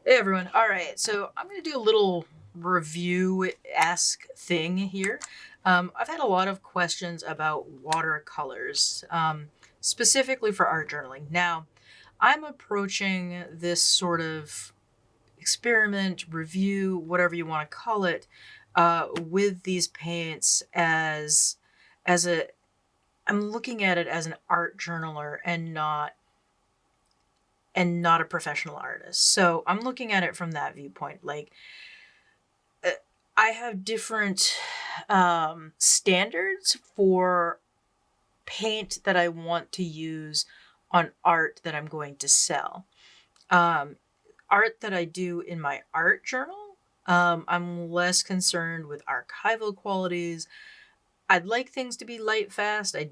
Hey everyone. All right, so I'm going to do a little review-esque thing here. I've had a lot of questions about watercolors, specifically for art journaling. Now, I'm approaching this sort of experiment, review, whatever you want to call it, with these paints as a I'm looking at it as an art journaler and not a professional artist. So I'm looking at it from that viewpoint. Like, uh, I have different standards for paint that I want to use on art that I'm going to sell. Um, Art that I do in my art journal, I'm less concerned with archival qualities. I'd like things to be light fast. I've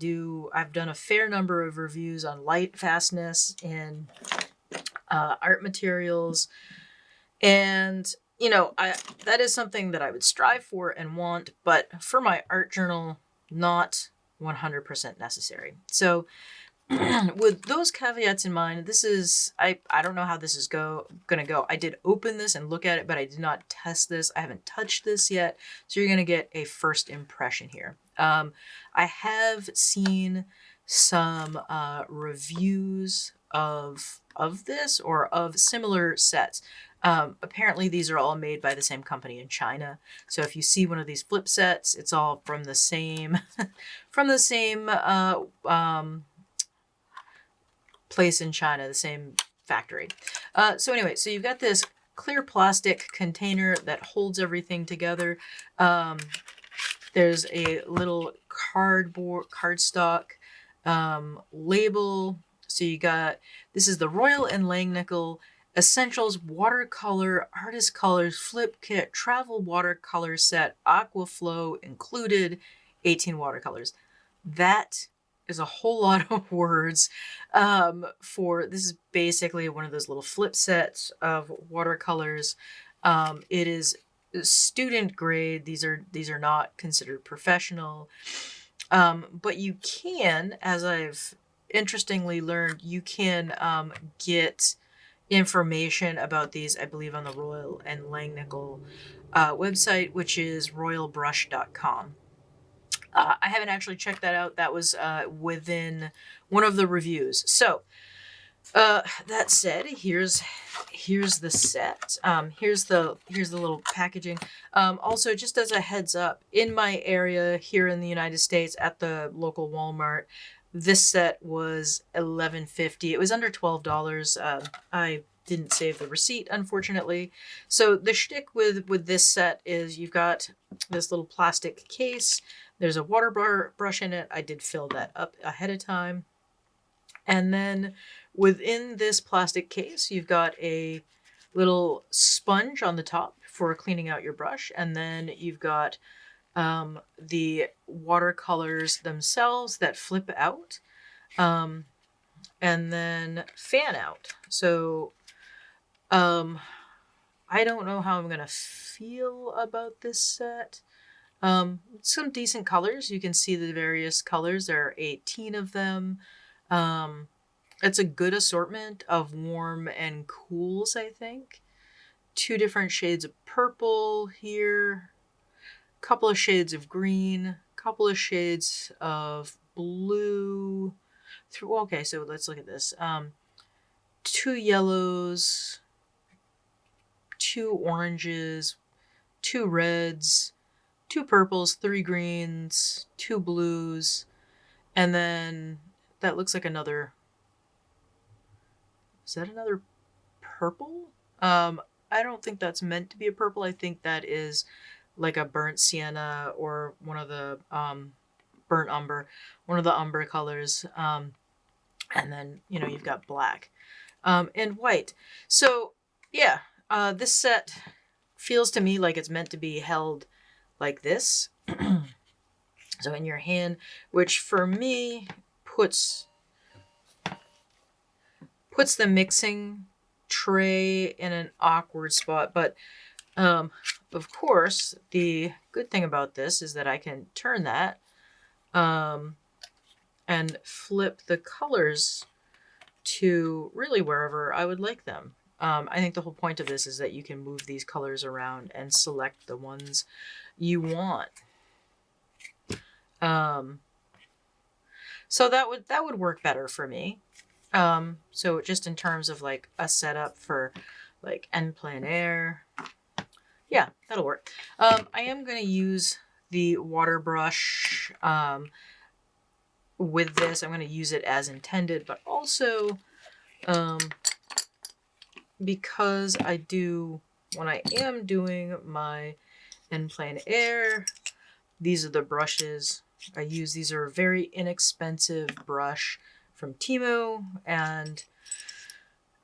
done a fair number of reviews on light fastness in art materials. And, I that is something that I would strive for and want, but for my art journal, not 100% necessary. So, with those caveats in mind, I don't know how this is gonna go. I did open this and look at it, but I did not test this. I haven't touched this yet, so you're gonna get a first impression here. I have seen some reviews of this or of similar sets. Apparently, these are all made by the same company in China. So if you see one of these flip sets, it's all from the same from the same place in China, the same factory. So anyway, so you've got this clear plastic container that holds everything together. There's a little cardstock label. So this is the Royal and Langnickel Essentials Watercolor Artist Colors FlipKit Travel Watercolor Set Aqua Flow included 18 watercolors. That is a whole lot of words. This is basically one of those little flip sets of watercolors. It is student grade. These are not considered professional. But you can, as I've interestingly learned, you can get information about these, I believe, on the Royal and Langnickel website, which is royalbrush.com. I haven't actually checked that out. That was within one of the reviews. So that said, here's the set. Here's the little packaging. Also, just as a heads up, in my area here in the United States at the local Walmart, this set was $11.50. It was under $12. I didn't save the receipt, unfortunately. So the shtick with this set is you've got this little plastic case. There's a water brush in it. I did fill that up ahead of time. And then within this plastic case, you've got a little sponge on the top for cleaning out your brush. And then you've got the watercolors themselves that flip out and then fan out. So I don't know how I'm going to feel about this set. Some decent colors. You can see the various colors. There are 18 of them. It's a good assortment of warm and cools, I think. 2 different shades of purple here. A couple of shades of green. A couple of shades of blue. Okay, so let's look at this. 2 yellows. 2 oranges. 2 reds. 2 purples, 3 greens, 2 blues, and then that looks like another. Is that another purple? I don't think that's meant to be a purple. I think that is like a burnt sienna or one of the burnt umber, one of the umber colors. And then you've got black and white. So yeah, this set feels to me like it's meant to be held like this. So in your hand, which for me puts the mixing tray in an awkward spot. But of course, the good thing about this is that I can turn that and flip the colors to really wherever I would like them. I think the whole point of this is that you can move these colors around and select the ones you want. So that would work better for me. So just in terms of like a setup for like en plein air, yeah, that'll work. I am going to use the water brush with this. I'm going to use it as intended, but also because when I am doing my en plein air, these are the brushes I use. These are a very inexpensive brush from Temu, and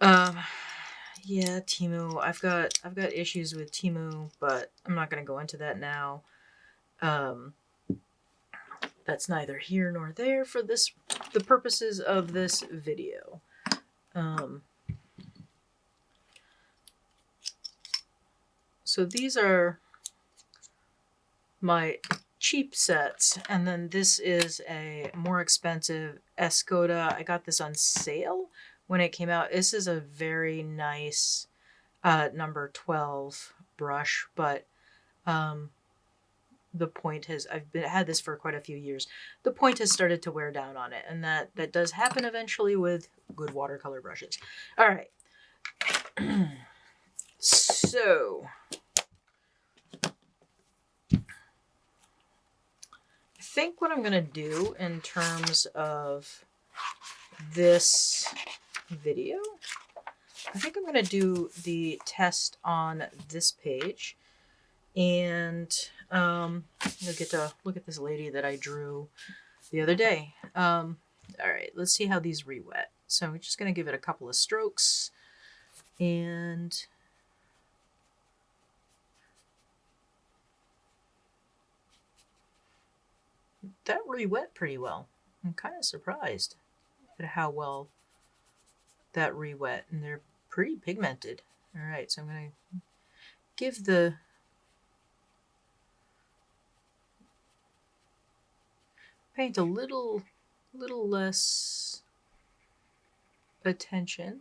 yeah, Temu. I've got issues with Temu, but I'm not going to go into that now. That's neither here nor there for the purposes of this video. So these are my cheap sets, and then this is a more expensive Escoda. I got this on sale when it came out. This is a very nice number 12 brush, but the point has, had this for quite a few years. The point has started to wear down on it, and that does happen eventually with good watercolor brushes. All right. So I think what I'm going to do in terms of this video, I think I'm going to do the test on this page, and you'll get to look at this lady that I drew the other day. All right, let's see how these re-wet. So I'm just going to give it a couple of strokes, and that re-wet pretty well. I'm kind of surprised at how well that re-wet, and they're pretty pigmented. All right, so I'm going to give the paint a little less attention.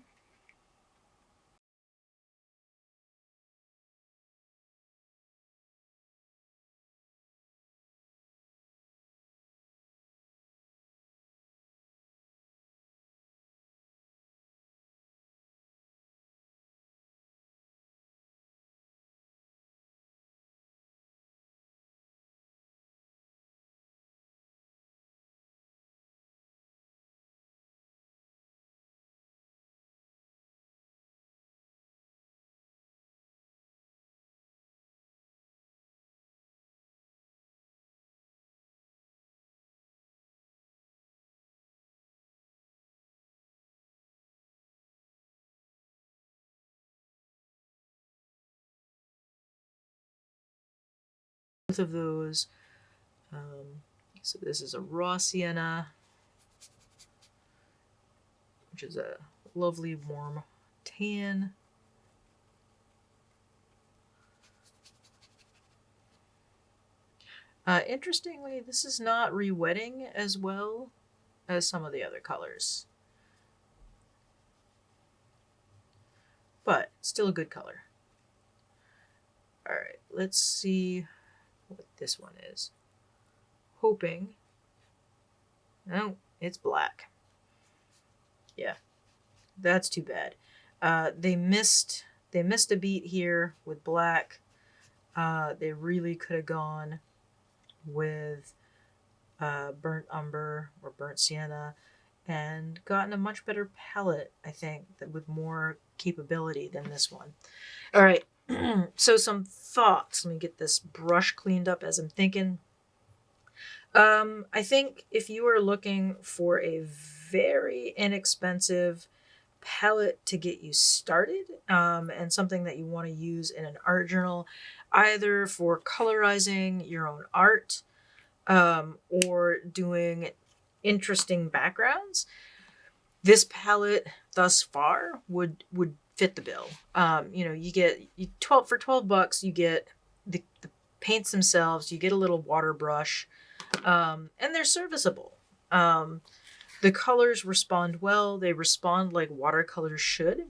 Both of those. So this is a raw sienna, which is a lovely warm tan. Interestingly, this is not re-wetting as well as some of the other colors, but still a good color. All right, let's see what this one is. Hoping. No, it's black. Yeah, that's too bad. They missed a beat here with black. They really could have gone with burnt umber or burnt sienna and gotten a much better palette, I think, with more capability than this one. All right, so some thoughts. Let me get this brush cleaned up as I'm thinking. I think if you are looking for a very inexpensive palette to get you started, and something that you want to use in an art journal, either for colorizing your own art, or doing interesting backgrounds, this palette thus far would fit the bill. You get for $12, you get the paints themselves, you get a little water brush, and they're serviceable. The colors respond well. They respond like watercolors should.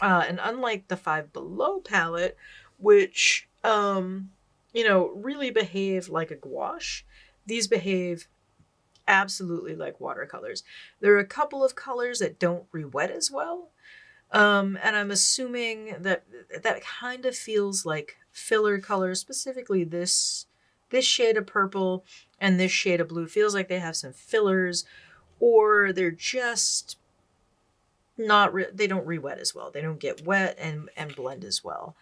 And unlike the Five Below palette, which, really behave like a gouache, these behave absolutely like watercolors. There are a couple of colors that don't re-wet as well. And I'm assuming that that kind of feels like filler colors, specifically this shade of purple and this shade of blue feels like they have some fillers, or they're just they don't re-wet as well. They don't get wet and blend as well.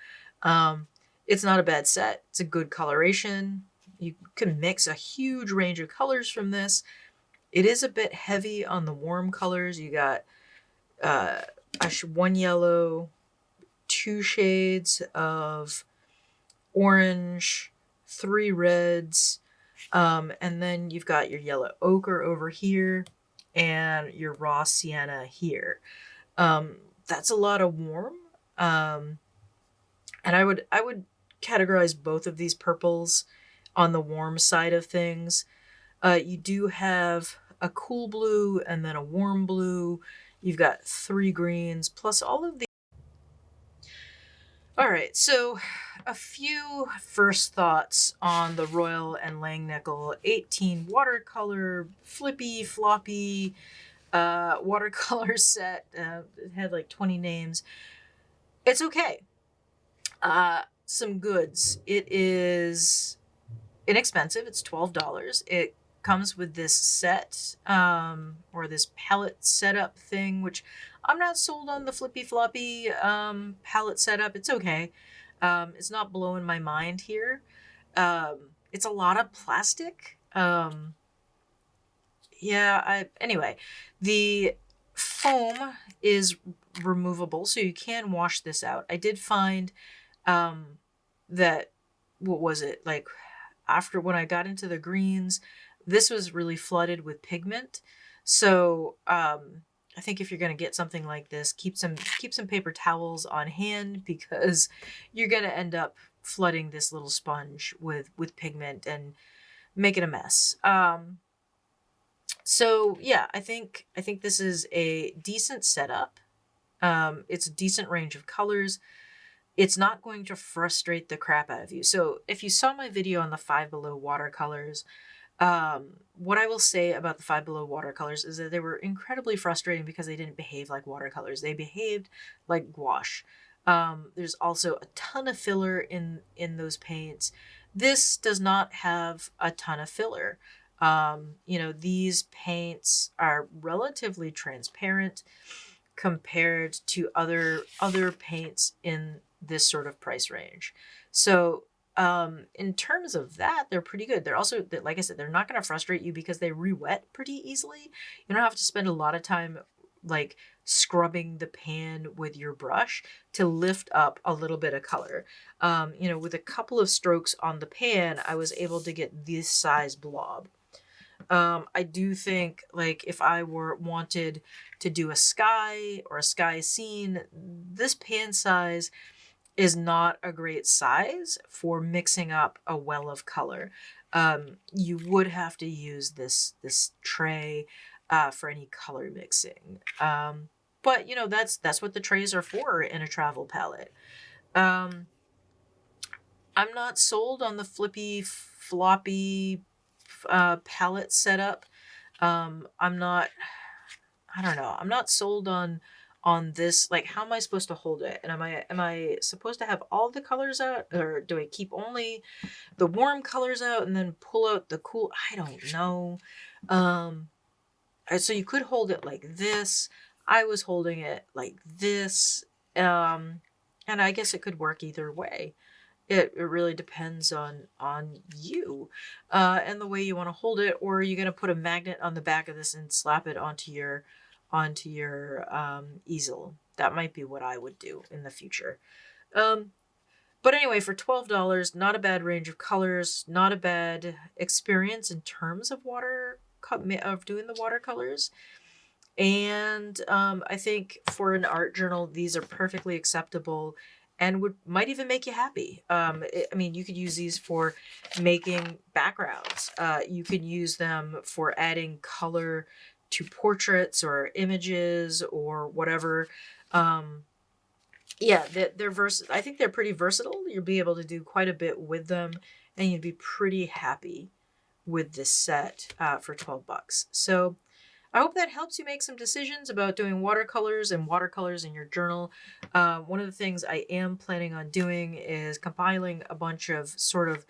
It's not a bad set. It's a good coloration. You can mix a huge range of colors from this. It is a bit heavy on the warm colors. You got one yellow, two shades of orange, three reds, and then you've got your yellow ochre over here and your raw sienna here. That's a lot of warm. And I would categorize both of these purples on the warm side of things. You do have a cool blue and then a warm blue. You've got three greens plus all of the. All right, so a few first thoughts on the Royal and Langnickel 18 watercolor Flippy Floppy watercolor set. It had like 20 names. It's okay. Some goods. It is inexpensive. It's $12. It comes with this set or this palette setup thing, which I'm not sold on the Flippy Floppy palette setup. It's okay. It's not blowing my mind here. It's a lot of plastic. Anyway, the foam is removable, so you can wash this out. I did find that, what was it, like after when I got into the greens, this was really flooded with pigment. So I think if you're going to get something like this, keep some paper towels on hand, because you're going to end up flooding this little sponge with pigment and making a mess. So yeah, I think this is a decent setup. It's a decent range of colors. It's not going to frustrate the crap out of you. So if you saw my video on the Five Below watercolors, what I will say about the Five Below watercolors is that they were incredibly frustrating because they didn't behave like watercolors. They behaved like gouache. There's also a ton of filler in those paints. This does not have a ton of filler. These paints are relatively transparent compared to other paints in this sort of price range. So in terms of that, they're pretty good. They're also, like I said, they're not going to frustrate you because they re-wet pretty easily. You don't have to spend a lot of time like scrubbing the pan with your brush to lift up a little bit of color. With a couple of strokes on the pan, I was able to get this size blob. I do think, like, if I wanted to do a sky or a sky scene, this pan size is not a great size for mixing up a well of color. You would have to use this tray for any color mixing. But that's what the trays are for in a travel palette. I'm not sold on the Flippy Floppy palette setup. I'm not sold on this. Like, how am I supposed to hold it? And am I supposed to have all the colors out, or do I keep only the warm colors out and then pull out the cool? I don't know. So you could hold it like this. I was holding it like this. And I guess it could work either way. It really depends on you and the way you want to hold it. Or are you going to put a magnet on the back of this and slap it onto your easel? That might be what I would do in the future. But anyway, for $12, not a bad range of colors, not a bad experience in terms of doing the watercolors. And I think for an art journal, these are perfectly acceptable and might even make you happy. You could use these for making backgrounds. You could use them for adding color to portraits or images or whatever. yeah, they're I think they're pretty versatile. You'll be able to do quite a bit with them, and you'd be pretty happy with this set for $12. So I hope that helps you make some decisions about doing watercolors in your journal. One of the things I am planning on doing is compiling a bunch of sort of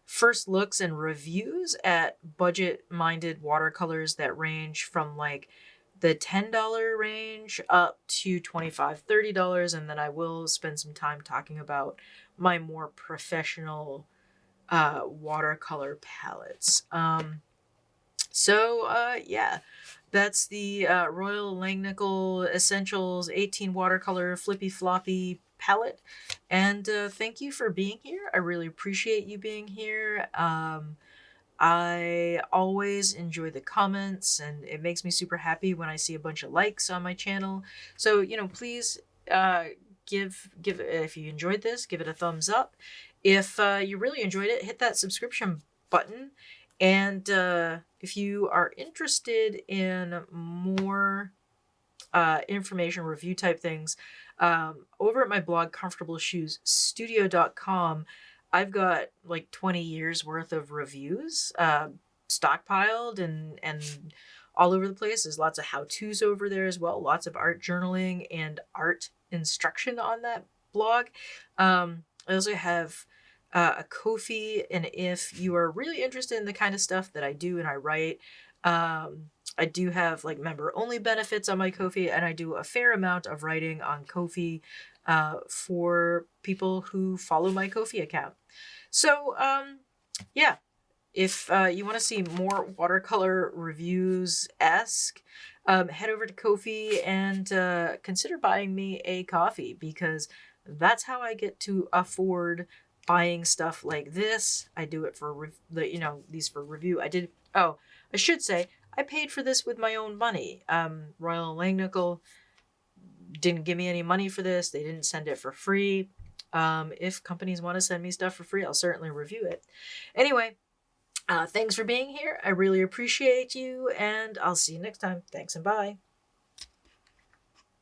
first looks and reviews at budget-minded watercolors that range from like the $10 range up to $25, $30, and then I will spend some time talking about my more professional watercolor palettes. Yeah, that's the Royal Langnickel Essentials 18 Watercolor Flippy Floppy palette. And thank you for being here. I really appreciate you being here. I always enjoy the comments, and it makes me super happy when I see a bunch of likes on my channel. So, please give if you enjoyed this, give it a thumbs up. If you really enjoyed it, hit that subscription button. And if you are interested in more information, review type things, over at my blog, comfortableshoesstudio.com, I've got like 20 years worth of reviews stockpiled and all over the place. There's lots of how-tos over there as well, lots of art journaling and art instruction on that blog. I also have a Ko-fi, and if you are really interested in the kind of stuff that I do and I write, I do have like member only benefits on my Ko-fi, and I do a fair amount of writing on Ko-fi for people who follow my Ko-fi account. So yeah, if you want to see more watercolor reviews-esque, head over to Ko-fi and consider buying me a coffee, because that's how I get to afford buying stuff like this. I do it for these for review. I should say I paid for this with my own money. Royal Langnickel didn't give me any money for this. They didn't send it for free. If companies want to send me stuff for free, I'll certainly review it. Anyway, thanks for being here. I really appreciate you, and I'll see you next time. Thanks and bye.